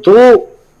2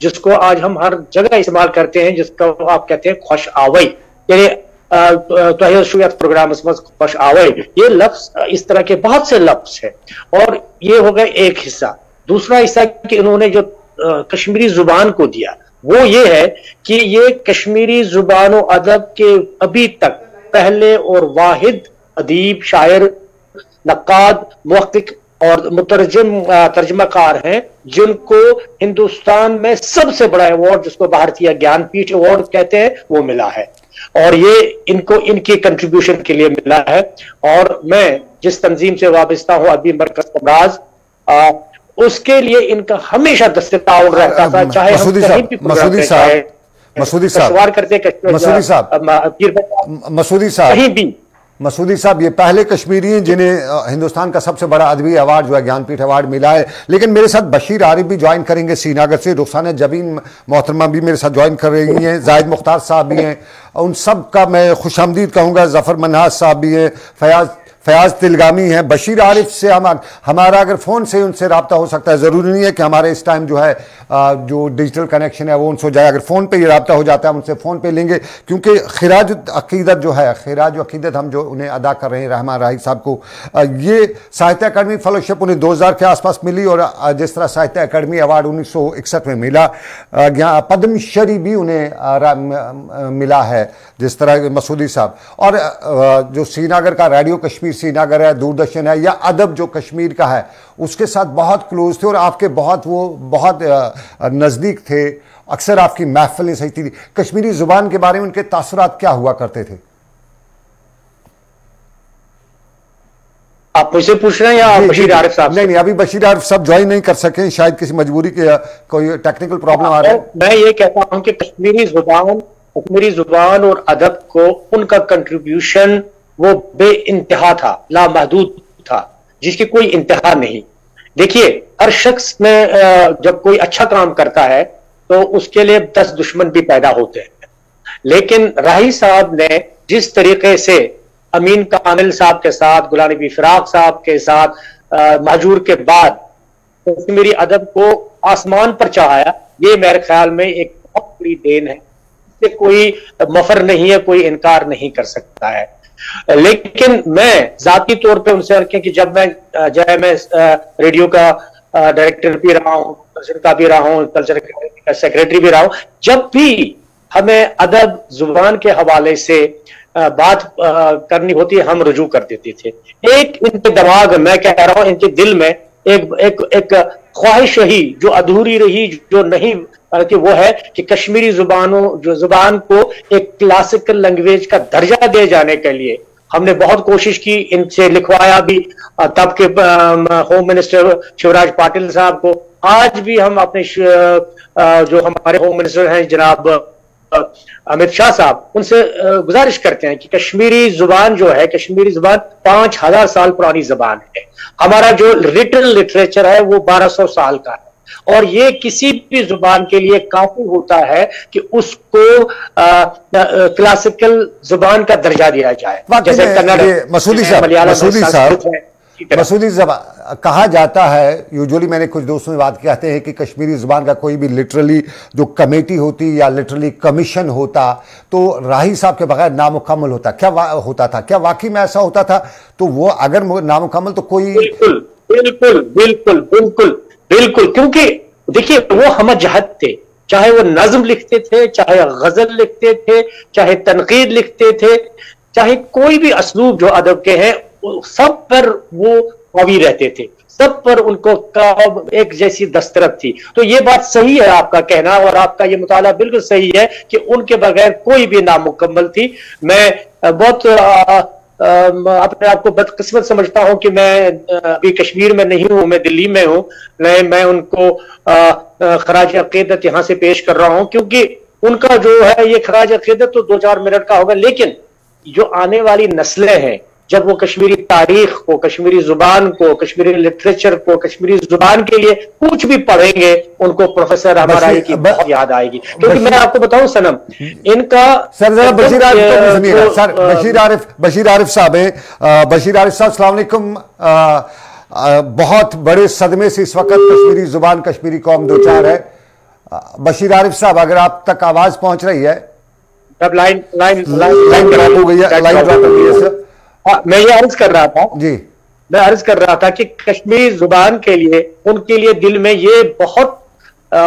جس کو آج ہم ہر جگہ استعمال کرتے ہیں، جس کو آپ کہتے ہیں خوش آوئی، یعنی پروگرام خوش آوئی، یہ لفظ اس طرح کے بہت سے لفظ ہیں. اور یہ ہو گیا ایک حصہ. دوسرا حصہ کہ انہوں نے جو کشمیری زبان کو دیا وہ یہ ہے کہ یہ کشمیری زبان و ادب کے ابھی تک پہلے اور واحد ادیب، شاعر، نقاد، محقق اور مترجم ترجمہ کار ہیں جن کو ہندوستان میں سب سے بڑا ایوارڈ، جس کو بھارتیہ گیان پیٹھ ایوارڈ کہتے ہیں، وہ ملا ہے. اور یہ ان کی کنٹریبیوشن کے لیے ملا ہے. اور میں جس تنظیم سے وابستہ ہوں، ابھی مرکز امراض، اس کے لیے ان کا ہمیشہ دست تعاون رہتا تھا، چاہے ہم کہیں بھی مسعودی صاحب یہ پہلے کشمیری ہیں جنہیں ہندوستان کا سب سے بڑا ادبی ایوارڈ جو ہے گیان پیٹھ ایوارڈ ملا ہے. لیکن میرے ساتھ بشیر عارف بھی جوائن کریں گے سری نگر سے، رخسانہ جبین محترمہ بھی میرے ساتھ جوائن کر رہی ہیں، زاہد مختار صاحب بھی ہیں، ان سب کا میں خوش آمدید کہوں گا. ظفر منہاس صاحب بھی ہیں، فیاض تلگامی ہیں. بشیر عارف سے ہمارا اگر فون سے ان سے رابطہ ہو سکتا ہے، ضروری نہیں ہے کہ ہمارے اس ٹائم جو ہے جو ڈیجیٹل کنیکشن ہے وہ ان سے ہو جائے. اگر فون پہ یہ رابطہ ہو جاتا ہے ہم ان سے فون پہ لیں گے، کیونکہ خراج عقیدت جو ہے، خراج عقیدت ہم جو انہیں ادا کر رہے ہیں رحمان راہی صاحب کو، یہ ساہتیہ اکیڈمی فیلوشپ انہیں 2000 کے آس پاس ملی، اور جس طرح ساہتیہ اکیڈمی ایوارڈ 1961 میں ملا، پدم شری بھی انہیں ملا ہے جس طرح مسعودی صاحب. اور جو سری نگر کا ریڈیو کشمیر سری نگر ہے، دوردرشن ہے، یا ادب جو کشمیر کا ہے، اس کے ساتھ بہت کلوز تھے اور آپ کے بہت نزدیک تھے. اکثر آپ کی محفلیں صحیح تھی. کشمیری زبان کے بارے میں ان کے تاثرات کیا ہوا کرتے تھے؟ آپ مجھ سے پوچھ رہے ہیں یا بشیر عارف صاحب؟ نہیں، ابھی بشیر عارف صاحب جوائن نہیں کر سکے، شاید کسی مجبوری کے کوئی ٹیکنیکل پرابلم آ رہا ہے. میں یہ کہتا ہوں کہ کشمیری زبان اور ادب کو ان کا کنٹریبیوشن وہ بے انتہا تھا، لامحدود تھا، جس کی کوئی انتہا نہیں. دیکھیے، ہر شخص میں جب کوئی اچھا کام کرتا ہے تو اس کے لیے 10 دشمن بھی پیدا ہوتے ہیں. لیکن راہی صاحب نے جس طریقے سے امین کامل صاحب کے ساتھ، غلام نبی فراق صاحب کے ساتھ مہجور کے بعد کشمیری ادب کو آسمان پر چڑھایا، یہ میرے خیال میں ایک بہت بڑی دین ہے، اس سے کوئی مفر نہیں ہے، کوئی انکار نہیں کر سکتا ہے. لیکن میں ذاتی طور پہ ان سے رکھیں کہ جب میں ریڈیو کا ڈائریکٹر بھی رہا ہوں، کلچر کا بھی رہا ہوں، کلچر کا سیکریٹری بھی رہا ہوں، جب بھی ہمیں ادب زبان کے حوالے سے بات کرنی ہوتی ہے ہم رجوع کر دیتے تھے. ایک ان کے دماغ میں کہہ رہا ہوں، ان کے دل میں ایک خواہش رہی جو ادھوری رہی، جو نہیں، کہ وہ ہے کہ کشمیری زبان کو ایک کلاسیکل لینگویج کا درجہ دے جانے کے لیے ہم نے بہت کوشش کی. ان سے لکھوایا بھی، تب کے ہوم منسٹر شیوراج پاٹل صاحب کو. آج بھی ہم اپنے جو ہمارے ہوم منسٹر ہیں جناب امت شاہ صاحب، ان سے گزارش کرتے ہیں کہ کشمیری زبان جو ہے، کشمیری زبان 5000 سال پرانی زبان ہے. ہمارا جو ریٹن لٹریچر ہے وہ 1200 سال کا ہے، اور یہ کسی بھی زبان کے لیے کافی ہوتا ہے کہ اس کو کلاسیکل زبان کا درجہ دیا جائے. جیسے کنڑ، مسعودی صاحب، کہا جاتا ہے یوجولی، میں نے کچھ دوستوں سے بات کہتے ہیں کہ کشمیری زبان کا کوئی بھی لٹرلی جو کمیٹی ہوتی یا لٹرلی کمیشن ہوتا تو راہی صاحب کے بغیر نامکمل ہوتا. کیا ہوتا تھا؟ کیا واقعی میں ایسا ہوتا تھا؟ تو وہ اگر نامکمل تو کوئی بالکل کیونکہ دیکھیے وہ ہم جہت تھے، چاہے وہ نظم لکھتے تھے، چاہے غزل لکھتے تھے، چاہے تنقید لکھتے تھے، چاہے کوئی بھی اسلوب جو ادب کے ہیں، سب پر وہ قوی رہتے تھے، سب پر ان کو ایک جیسی دسترت تھی. تو یہ بات صحیح ہے آپ کا کہنا، اور آپ کا یہ مطالعہ بالکل صحیح ہے کہ ان کے بغیر کوئی بھی نامکمل تھی. میں بہت اپنے آپ کو بدقسمت سمجھتا ہوں کہ میں ابھی کشمیر میں نہیں ہوں، میں دلی میں ہوں. میں ان کو خراج عقیدت یہاں سے پیش کر رہا ہوں، کیونکہ ان کا جو ہے یہ خراج عقیدت تو 2-4 منٹ کا ہوگا، لیکن جو آنے والی نسلیں ہیں جب وہ کشمیری تاریخ کو، کشمیری زبان کو، کشمیری لٹریچر کو، کشمیری زبان کے لیے کچھ بھی پڑھیں گے، ان کو پروفیسر رحمان راہی کی بہت یاد آئے گی. کیونکہ میں آپ کو بتاؤں سنم، ان کا بشیر عارف صاحب ہیں. بشیر عارف صاحب السلام علیکم. بہت بڑے صدمے سے اس وقت کشمیری زبان، کشمیری قوم دوچار ہے. بشیر عارف صاحب اگر آپ تک آواز پہنچ رہی ہے؟ اب لائن ڈراپ ہو گئی ہے، لائن ڈراپ ہو گئی ہے سر۔ میں یہ عرض کر رہا تھا جی، میں عرض کر رہا تھا کہ کشمیری زبان کے لیے ان کے لیے دل میں یہ بہت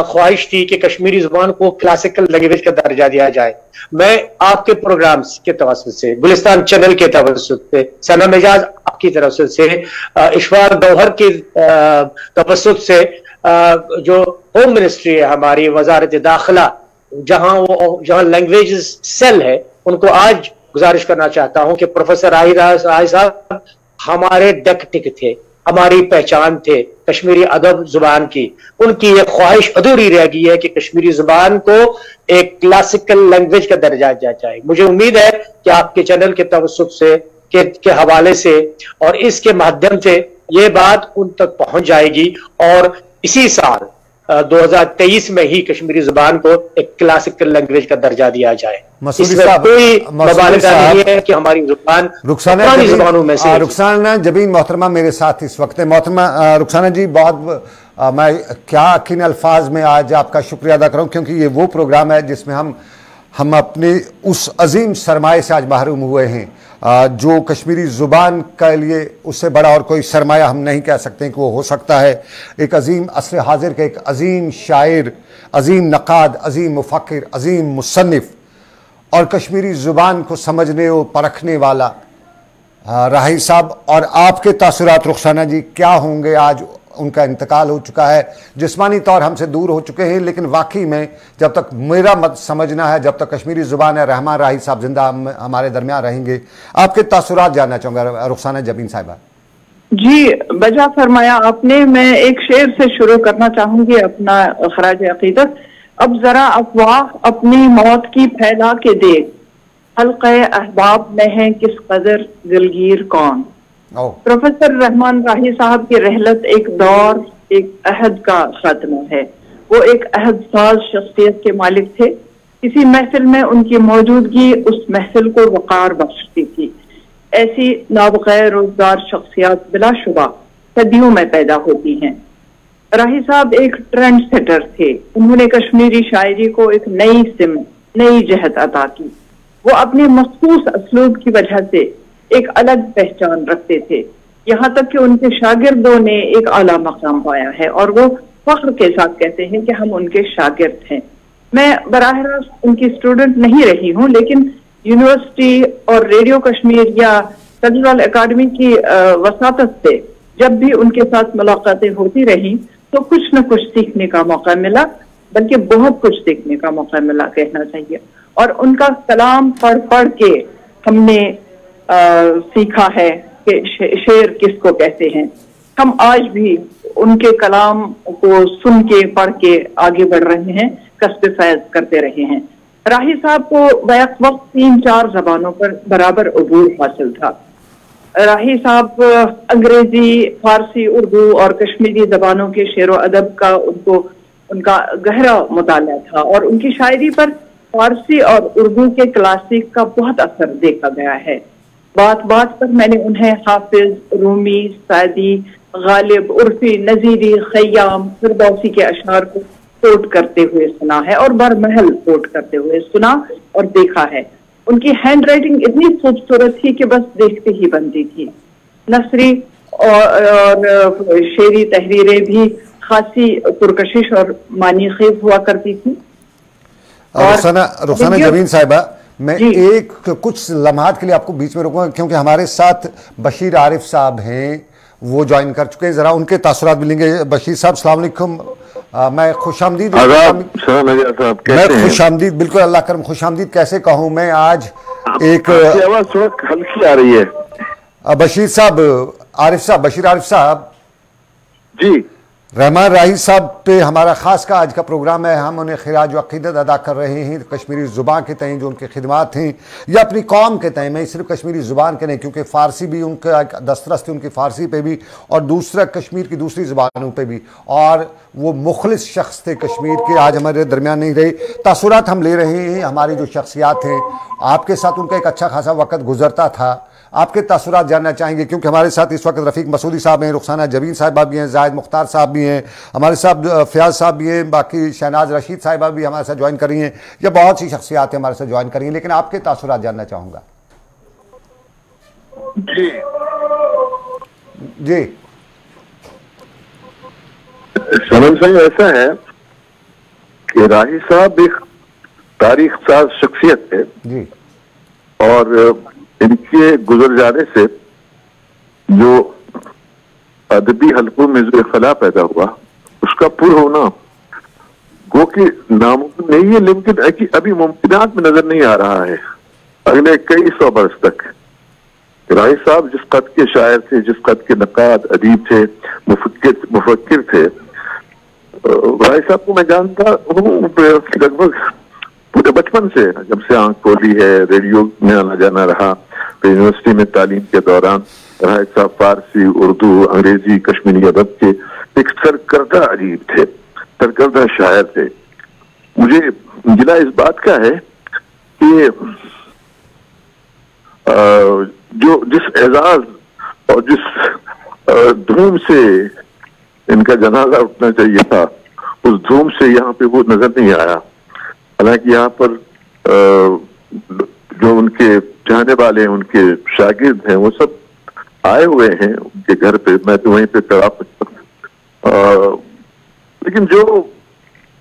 خواہش تھی کہ کشمیری زبان کو کلاسیکل لینگویج کا درجہ دیا جائے۔ میں آپ کے پروگرامز کے توسط سے، گلستان چینل کے توسط سے، سنم اعجاز آپ کی طرف سے، اشفاق گوہر کی توسط سے، جو ہوم منسٹری ہے ہماری، وزارت داخلہ، جہاں لینگویجز سیل ہے، ان کو آج گزارش کرنا چاہتا ہوں کہ پروفیسر راہی صاحب ہمارے ڈیکٹک تھے، ہماری پہچان تھے کشمیری ادب زبان کی۔ ان کی یہ خواہش ادھوری رہ گئی ہے کہ کشمیری زبان کو ایک کلاسیکل لینگویج کا درجہ دیا جائے۔ مجھے امید ہے کہ آپ کے چینل کے توسط سے کے حوالے سے اور اس کے مادھیم سے یہ بات ان تک پہنچ جائے گی، اور اسی سال 2023 میں ہی کشمیری زبان کو ایک کلاسیکل لینگویج کا درجہ دیا جائے۔ اس میں کوئی مبالغہ نہیں ہے کہ ہماری زبان پرانی زبانوں میں سے۔ رخسانہ جبین محترمہ میرے ساتھ اس وقت ہے۔ محترمہ رخسانہ جی، بہت میں کیا کن الفاظ میں آج آپ کا شکریہ ادا کروں، کیونکہ یہ وہ پروگرام ہے جس میں ہم اپنے اس عظیم سرمایہ سے آج محروم ہوئے ہیں، جو کشمیری زبان کے لیے اس سے بڑا اور کوئی سرمایہ ہم نہیں کہہ سکتے کہ وہ ہو سکتا ہے۔ ایک عظیم عصر حاضر کے ایک عظیم شاعر، عظیم نقاد، عظیم مفکر، عظیم مصنف اور کشمیری زبان کو سمجھنے اور پرکھنے والا راہی صاحب، اور آپ کے تاثرات رخسانہ جی کیا ہوں گے؟ آج ان کا انتقال ہو چکا ہے، جسمانی طور ہم سے دور ہو چکے ہیں، لیکن واقعی میں جب تک میرا سمجھنا ہے، جب تک کشمیری زبان ہے، رحمان راہی صاحب زندہ ہمارے درمیان رہیں گے۔ آپ کے تاثرات جاننا چاہوں گا رخسانہ جبین صاحبہ۔ جی، بجا فرمایا آپ نے۔ میں ایک شعر سے شروع کرنا چاہوں گی اپنا خراج عقیدت۔ اب ذرا افواہ اپنی موت کی پھیلا کے دیکھ، حلقہ احباب میں ہے کس قدر دلگیر کون۔ پروفیسر رحمان راہی صاحب کی رحلت ایک دور، ایک عہد کا خاتمہ ہے۔ وہ ایک عہد ساز شخصیت کے مالک تھے۔ کسی محفل میں ان کی موجودگی اس محفل کو وقار بخشتی تھی۔ ایسی نابغیر روزگار شخصیات بلا شبہ صدیوں میں پیدا ہوتی ہیں۔ راہی صاحب ایک ٹرینڈ سیٹر تھے۔ انہوں نے کشمیری شاعری کو ایک نئی سمت، نئی جہت عطا کی۔ وہ اپنے مخصوص اسلوب کی وجہ سے ایک الگ پہچان رکھتے تھے، یہاں تک کہ ان کے شاگردوں نے ایک اعلیٰ مقام پایا ہے، اور وہ فخر کے ساتھ کہتے ہیں کہ ہم ان کے شاگرد ہیں۔ میں براہ راست ان کی اسٹوڈنٹ نہیں رہی ہوں، لیکن یونیورسٹی اور ریڈیو کشمیر یا کلچرل اکیڈمی کی وساطت سے جب بھی ان کے ساتھ ملاقاتیں ہوتی رہیں تو کچھ نہ کچھ سیکھنے کا موقع ملا، بلکہ بہت کچھ سیکھنے کا موقع ملا کہنا چاہیے۔ اور ان کا کلام پڑھ پڑھ کے ہم نے سیکھا ہے کہ شعر کس کو کہتے ہیں۔ ہم آج بھی ان کے کلام کو سن کے پڑھ کے آگے بڑھ رہے ہیں، کسب فیض کرتے رہے ہیں۔ راہی صاحب کو بیک وقت 3-4 زبانوں پر برابر عبور حاصل تھا۔ راہی صاحب انگریزی، فارسی، اردو اور کشمیری زبانوں کے شعر و ادب کا ان کا گہرا مطالعہ تھا، اور ان کی شاعری پر فارسی اور اردو کے کلاسک کا بہت اثر دیکھا گیا ہے۔ بات بات پر میں نے انہیں حافظ، رومی، سعدی، غالب، عرفی، نظیری، خیام، فردوسی کے اشعار کو کوٹ کرتے ہوئے سنا ہے، اور برمحل کوٹ کرتے ہوئے سنا اور دیکھا ہے۔ ان کی ہینڈ رائٹنگ اتنی خوبصورت تھی کہ بس دیکھتے ہی بنتی تھی۔ نثری اور شعری تحریریں بھی خاصی پرکشش اور معنی خیز ہوا کرتی تھی۔ رخسانہ جبین صاحبہ، میں ایک کچھ لمحات کے لیے آپ کو بیچ میں روکوں گا، کیونکہ ہمارے ساتھ بشیر عارف صاحب ہیں، وہ جوائن کر چکے ہیں، ذرا ان کے تاثرات بھی لیں گے۔ بشیر صاحب السلام علیکم، میں خوش آمدید، میں خوش آمدید، بالکل اللہ کرم خوش آمدید کیسے کہوں میں۔ آج ایک آواز تھوڑا ہلکی آ رہی ہے۔ بشیر عارف صاحب جی، رحمان راہی صاحب پہ ہمارا خاص کا آج کا پروگرام ہے۔ ہم انہیں خراج عقیدت ادا کر رہے ہیں کشمیری زبان کے تئیں جو ان کے خدمات ہیں، یا اپنی قوم کے تئیں۔ میں صرف کشمیری زبان کے نہیں، کیونکہ فارسی بھی ان کا ایک دسترس تھی، ان کی فارسی پہ بھی، اور دوسرا کشمیر کی دوسری زبانوں پہ بھی، اور وہ مخلص شخص تھے کشمیر کے، آج ہمارے درمیان نہیں رہے۔ تاثرات ہم لے رہے ہیں، ہماری جو شخصیات ہیں، آپ کے ساتھ ان کا ایک اچھا خاصا وقت گزرتا تھا، آپ کے تاثرات جاننا چاہیں گے، کیونکہ ہمارے ساتھ اس وقت رفیق مسعودی صاحب ہیں، رخسانہ جبین صاحبہ بھی ہیں، زاہد مختار صاحب بھی بھی ہیں, ہمارے ساتھ فیاض صاحب بھی ہیں, باقی شہناز رشید صاحبہ بھی ہمارے ساتھ جوائن کر رہی ہیں, یا بہت سی شخصیات ہمارے ساتھ جوائن کر رہی ہیں, لیکن آپ کے تاثرات جاننا چاہوں گا. جی سلام صاحب, ایسا ہے کہ راہی صاحب ایک تاریخ ساز شخصیت ہے جی, اور ان کے گزر جانے سے جو ادبی حلقوں میں جو اختلاف پیدا ہوا اس کا پر ہونا گو کہ ناممکن نہیں ہے, لیکن ابھی ممکنات میں نظر نہیں آ رہا ہے اگلے کئی سو برس تک. راہی صاحب جس قد کے شاعر تھے, جس قد کے نقاد ادیب تھے, مفکر تھے, راہی صاحب کو میں جانتا ہوں لگ بھگ پورے بچپن سے, جب سے آنکھ کھولی ہے, ریڈیو میں آنا جانا رہا, پھر یونیورسٹی میں تعلیم کے دوران راہی صاحب فارسی, اردو, انگریزی, کشمیری ادب کے ایک سرکردہ ادیب تھے, سرکردہ شاعر تھے. مجھے گلہ اس بات کا ہے کہ جو جس اعزاز اور جس دھوم سے ان کا جنازہ اٹھنا چاہیے تھا, اس دھوم سے یہاں پہ وہ نظر نہیں آیا. حالانکہ یہاں پر جو ان کے چاہنے والے, ان کے شاگرد ہیں, وہ سب آئے ہوئے ہیں ان کے گھر پہ, میں تو وہیں پہ کھڑا ہوں. لیکن جو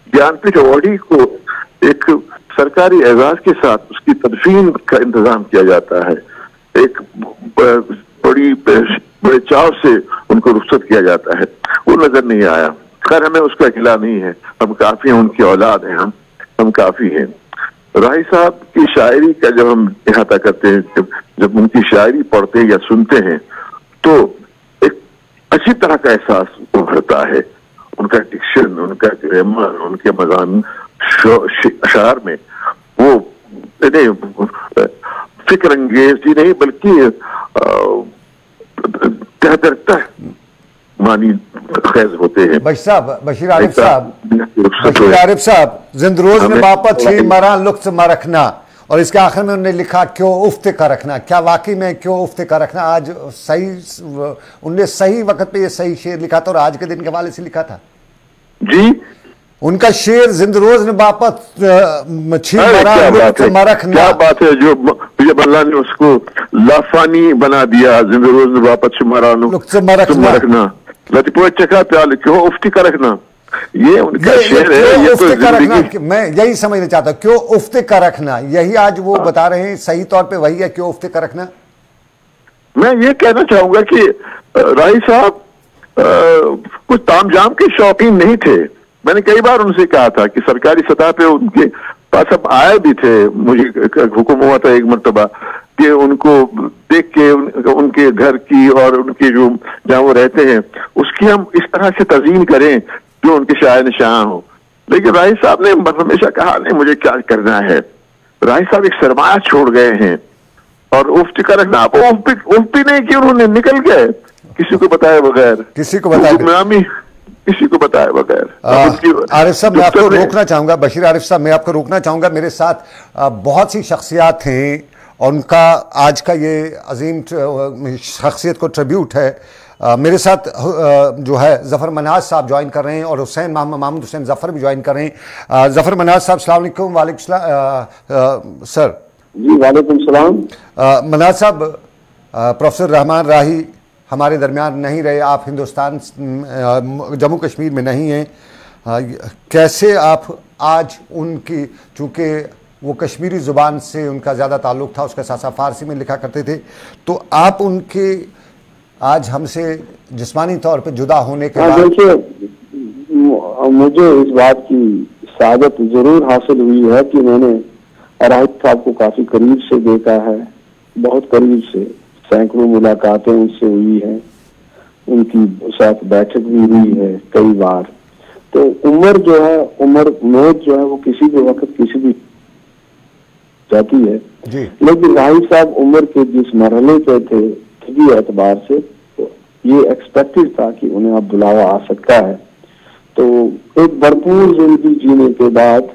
گیان پیٹھ ایوارڈی کو ایک سرکاری اعزاز کے ساتھ اس کی تدفین کا انتظام کیا جاتا ہے, ایک بڑے چاو سے ان کو رخصت کیا جاتا ہے, وہ نظر نہیں آیا. خیر ہمیں اس کا گلہ نہیں ہے, ہم کافی ہیں, ان کی اولاد ہیں, ہم کافی ہیں. راہی صاحب کی شاعری کا جب ہم احاطہ کرتے ہیں, جب ان کی شاعری پڑھتے ہیں یا سنتے ہیں تو ایک اچھی طرح کا احساس ابھرتا ہے. ان کا ڈکشن, ان کا گرامر, ان کے مضامین اشعار میں وہ فکر انگیز ہی نہیں بلکہ معنی خیز ہوتے ہیں. بشیر عارف صاحب زند روز میں باپت ہی مران لطف مرکھنا, اور اس کے آخر میں انہوں نے لکھا کیوں افت کا رکھنا. کیا واقعی میں کیوں افت کا رکھنا آج صحیح, انہوں نے صحیح وقت پہ یہ صحیح شعر لکھا تھا اور آج کے دن کے حوالے سے لکھا تھا؟ جی ان کا شعر زند روز نے باپت چھی مران لطف مرکھنا. کیا بات ہے, جو مجھے اللہ نے اس کو لافانی بنا دیا, زند روز نے باپت چھی مران لطف مرکھنا, لطف چکا پیال کیوں افتی کا رکھنا. یہ ان کا شعر ہے, یہ تو زندگی. میں یہی سمجھنا چاہتا ہوں, کیوں افت کا رکھنا, یہی آج وہ بتا رہے ہیں صحیح طور پہ وہی ہے, کیوں افت کا رکھنا. میں یہ کہنا چاہوں گا کہ راہی صاحب کچھ تام جام کے شوقین نہیں تھے. میں نے کئی بار ان سے کہا تھا کہ سرکاری سطح پہ ان کے پاس اب آئے بھی تھے, مجھے حکم ہوا تھا ایک مرتبہ کہ ان کو دیکھ کے ان کے گھر کی اور ان کے جو جہاں وہ رہتے ہیں اس کی ہم اس طرح سے تزئین کریں جو ان کے شاعر نشاں ہوں. لیکن راہی صاحب نے ہمیشہ کہا نہیں مجھے کیا کرنا ہے. راہی صاحب ایک سرمایہ چھوڑ گئے ہیں, اور افت کا رکھنا, آپ اف بھی نہیں کہ انہوں نے نکل گئے کسی کو بتائے بغیر, کسی کو بتائے بغیر. عارف صاحب میں آپ کو روکنا چاہوں گا, بشیر عارف صاحب میں آپ کو روکنا چاہوں گا. میرے ساتھ بہت سی شخصیات ہیں اور ان کا آج کا یہ عظیم شخصیت کو ٹریبیوٹ ہے. میرے ساتھ جو ہے ظفر منہاج صاحب جوائن کر رہے ہیں, اور محمد حسین ظفر بھی جوائن کر رہے ہیں. ظفر منہاج صاحب السلام علیکم. وعلیکم السلام سر. جی وعلیکم السلام. منہاج صاحب, پروفیسر رحمان راہی ہمارے درمیان نہیں رہے, آپ ہندوستان جموں کشمیر میں نہیں ہیں. کیسے آپ آج ان کی, چونکہ وہ کشمیری زبان سے ان کا زیادہ تعلق تھا, اس کا ساتھ فارسی میں لکھا کرتے تھے, تو آپ ان کے آج ہم سے جسمانی طور پہ جدا ہونے کے بعد مجھے اس بات کی سعادت ضرور حاصل ہوئی ہے کہ میں نے راہی صاحب کو کافی قریب سے دیکھا ہے, بہت قریب سے, سینکڑوں ملاقاتیں ان سے ہوئی ہیں, ان کی ساتھ بیٹھک بھی ہوئی ہے کئی بار. تو عمر جو ہے, موت جو ہے وہ کسی بھی وقت کسی بھی جاتی ہے, لیکن راہی صاحب عمر کے جس مرحلے پہ تھے طبی اعتبار سے یہ ایکسپیکٹڈ تھا کہ انہیں اب بلاوا آ سکتا ہے. تو ایک بھرپور زندگی جینے کے بعد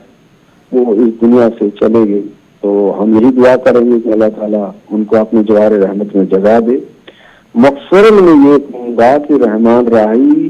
وہ اس دنیا سے چلے گئے. تو ہم یہی دعا کریں گے کہ اللہ تعالیٰ ان کو اپنے جوار رحمت میں جگہ دے. مختصراً میں یہ کہوں گا کہ رحمان راہی